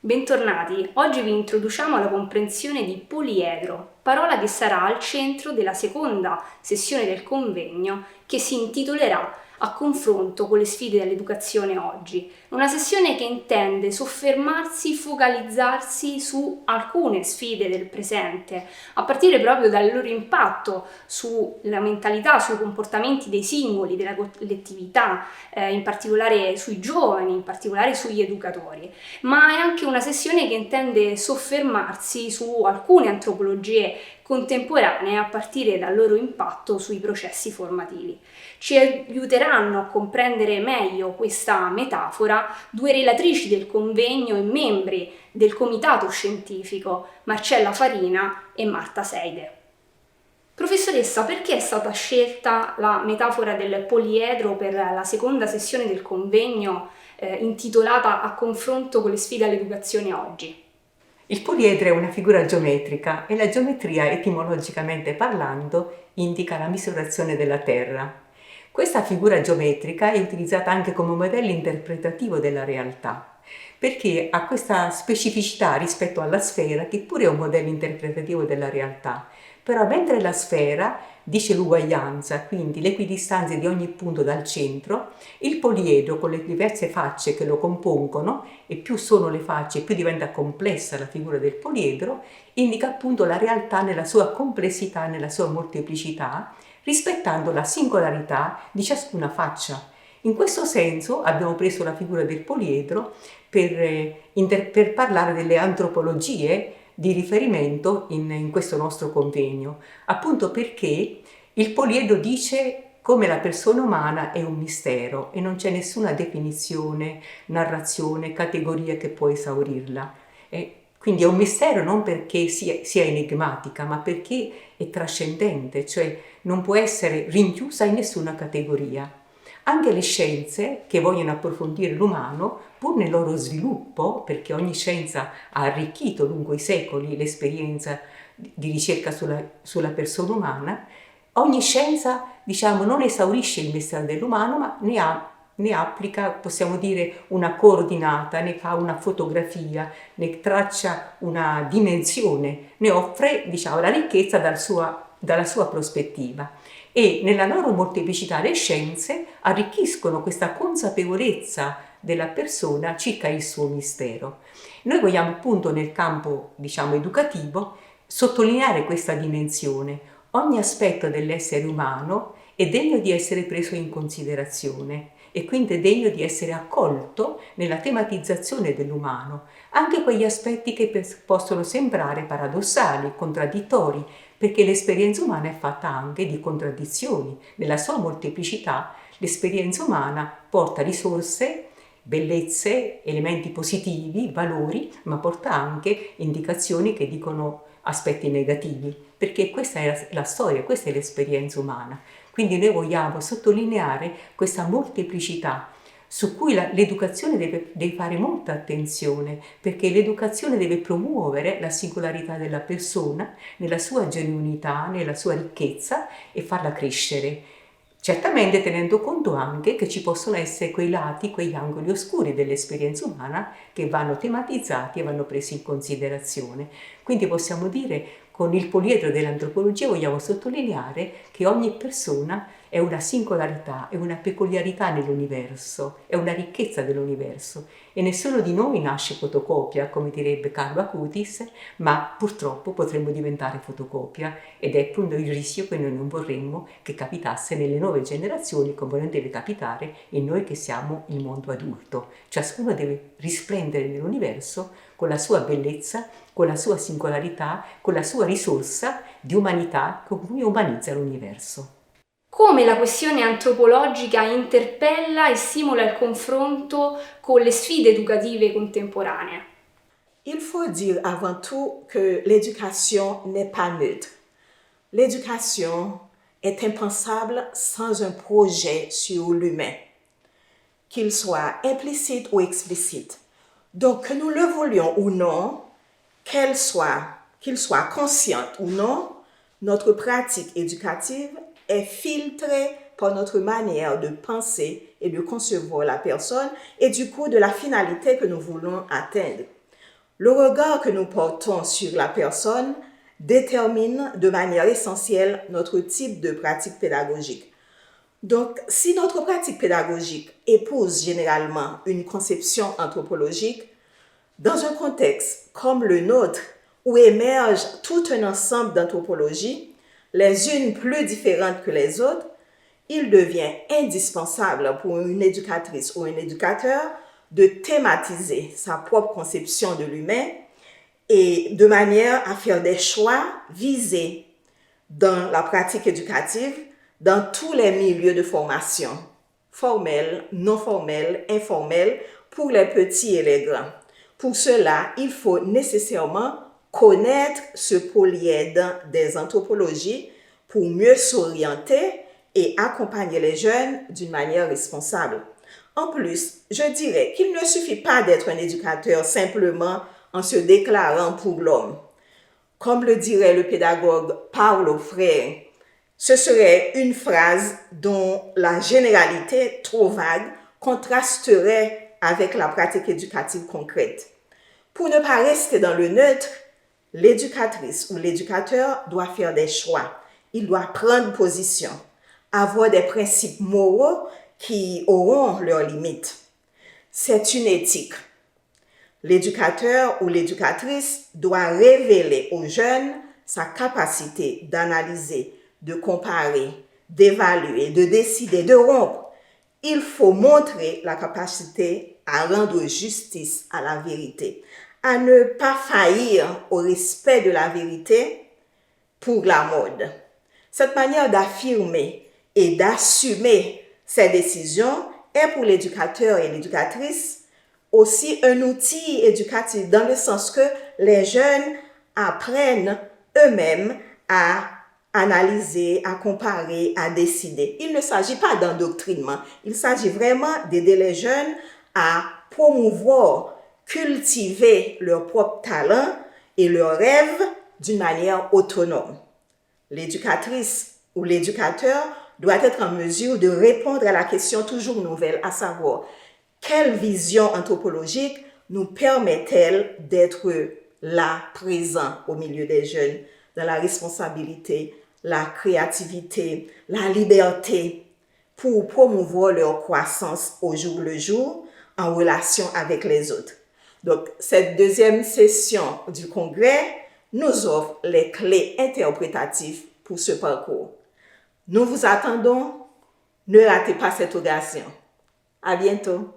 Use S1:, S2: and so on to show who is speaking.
S1: Bentornati, oggi vi introduciamo alla comprensione di poliedro, parola che sarà al centro della seconda sessione del convegno che si intitolerà A confronto con le sfide dell'educazione oggi. Una sessione che intende soffermarsi, focalizzarsi su alcune sfide del presente, a partire proprio dal loro impatto sulla mentalità, sui comportamenti dei singoli, della collettività, in particolare sui giovani, in particolare sugli educatori. Ma è anche una sessione che intende soffermarsi su alcune antropologie contemporanee a partire dal loro impatto sui processi formativi. Ci aiuteranno a comprendere meglio questa metafora due relatrici del convegno e membri del comitato scientifico, Marcella Farina e Marta Seide. Professoressa, perché è stata scelta la metafora del poliedro per la seconda sessione del convegno intitolata A confronto con le sfide all'educazione oggi?
S2: Il poliedro è una figura geometrica e la geometria, etimologicamente parlando, indica la misurazione della Terra. Questa figura geometrica è utilizzata anche come modello interpretativo della realtà, perché ha questa specificità rispetto alla sfera, che pure è un modello interpretativo della realtà. Però mentre la sfera dice l'uguaglianza, quindi l'equidistanza di ogni punto dal centro, il poliedro con le diverse facce che lo compongono, e più sono le facce più diventa complessa la figura del poliedro, indica appunto la realtà nella sua complessità, nella sua molteplicità, rispettando la singolarità di ciascuna faccia. In questo senso abbiamo preso la figura del poliedro per parlare delle antropologie di riferimento in questo nostro convegno, appunto perché il poliedro dice come la persona umana è un mistero e non c'è nessuna definizione, narrazione, categoria che può esaurirla. Quindi è un mistero non perché sia enigmatica, ma perché è trascendente, cioè non può essere rinchiusa in nessuna categoria. Anche le scienze che vogliono approfondire l'umano, pur nel loro sviluppo, perché ogni scienza ha arricchito lungo i secoli l'esperienza di ricerca sulla persona umana, ogni scienza, non esaurisce il mistero dell'umano, ma ne applica, possiamo dire, una coordinata, ne fa una fotografia, ne traccia una dimensione, ne offre, la ricchezza dalla sua prospettiva. E nella loro molteplicità le scienze arricchiscono questa consapevolezza della persona circa il suo mistero. Noi vogliamo appunto nel campo, educativo, sottolineare questa dimensione. Ogni aspetto dell'essere umano è degno di essere preso in considerazione e quindi è degno di essere accolto nella tematizzazione dell'umano, anche quegli aspetti che possono sembrare paradossali, contraddittori, perché l'esperienza umana è fatta anche di contraddizioni. Nella sua molteplicità l'esperienza umana porta risorse, bellezze, elementi positivi, valori, ma porta anche indicazioni che dicono aspetti negativi, perché questa è la storia, questa è l'esperienza umana. Quindi noi vogliamo sottolineare questa molteplicità su cui l'educazione deve fare molta attenzione, perché l'educazione deve promuovere la singolarità della persona nella sua genuinità, nella sua ricchezza e farla crescere. Certamente tenendo conto anche che ci possono essere quei lati, quegli angoli oscuri dell'esperienza umana che vanno tematizzati e vanno presi in considerazione. Quindi possiamo dire, con il poliedro dell'antropologia vogliamo sottolineare che ogni persona è una singolarità, è una peculiarità nell'universo, è una ricchezza dell'universo e nessuno di noi nasce fotocopia, come direbbe Carlo Acutis, ma purtroppo potremmo diventare fotocopia ed è appunto il rischio che noi non vorremmo che capitasse nelle nuove generazioni, come non deve capitare in noi che siamo il mondo adulto. Ciascuno deve risplendere nell'universo con la sua bellezza, con la sua singolarità, con la sua risorsa di umanità con cui umanizza l'universo.
S1: Come la questione antropologica interpella e stimola il confronto con le sfide educative contemporanee?
S3: Il faut dire avant tout que l'éducation n'est pas neutre. L'éducation est impensable sans un projet sur l'humain, qu'il soit implicite ou explicite. Donc, que nous le voulions ou non, qu'il soit conscient ou non, notre pratique éducative est filtrée par notre manière de penser et de concevoir la personne et du coup de la finalité que nous voulons atteindre. Le regard que nous portons sur la personne détermine de manière essentielle notre type de pratique pédagogique. Donc, si notre pratique pédagogique épouse généralement une conception anthropologique, dans un contexte comme le nôtre, où émerge tout un ensemble d'anthropologies, les unes plus différentes que les autres, il devient indispensable pour une éducatrice ou un éducateur de thématiser sa propre conception de l'humain et de manière à faire des choix visés dans la pratique éducative dans tous les milieux de formation, formels, non formels, informels, pour les petits et les grands. Pour cela, il faut nécessairement connaître ce polyèdre des anthropologies pour mieux s'orienter et accompagner les jeunes d'une manière responsable. En plus, je dirais qu'il ne suffit pas d'être un éducateur simplement en se déclarant pour l'homme. Comme le dirait le pédagogue Paulo Freire, ce serait une phrase dont la généralité trop vague contrasterait avec la pratique éducative concrète. Pour ne pas rester dans le neutre, l'éducatrice ou l'éducateur doit faire des choix. Il doit prendre position, avoir des principes moraux qui auront leurs limites. C'est une éthique. L'éducateur ou l'éducatrice doit révéler aux jeunes sa capacité d'analyser, de comparer, d'évaluer, de décider, de rompre. Il faut montrer la capacité à rendre justice à la vérité, à ne pas faillir au respect de la vérité pour la mode. Cette manière d'affirmer et d'assumer ces décisions est pour l'éducateur et l'éducatrice aussi un outil éducatif dans le sens que les jeunes apprennent eux-mêmes à analyser, à comparer, à décider. Il ne s'agit pas d'endoctrinement, il s'agit vraiment d'aider les jeunes à promouvoir, cultiver leur propre talent et leurs rêves d'une manière autonome. L'éducatrice ou l'éducateur doit être en mesure de répondre à la question toujours nouvelle, à savoir, quelle vision anthropologique nous permet-elle d'être là, présent au milieu des jeunes, dans la responsabilité, la créativité, la liberté, pour promouvoir leur croissance au jour le jour en relation avec les autres. Donc, cette deuxième session du congrès nous offre les clés interprétatives pour ce parcours. Nous vous attendons. Ne ratez pas cette occasion. À bientôt.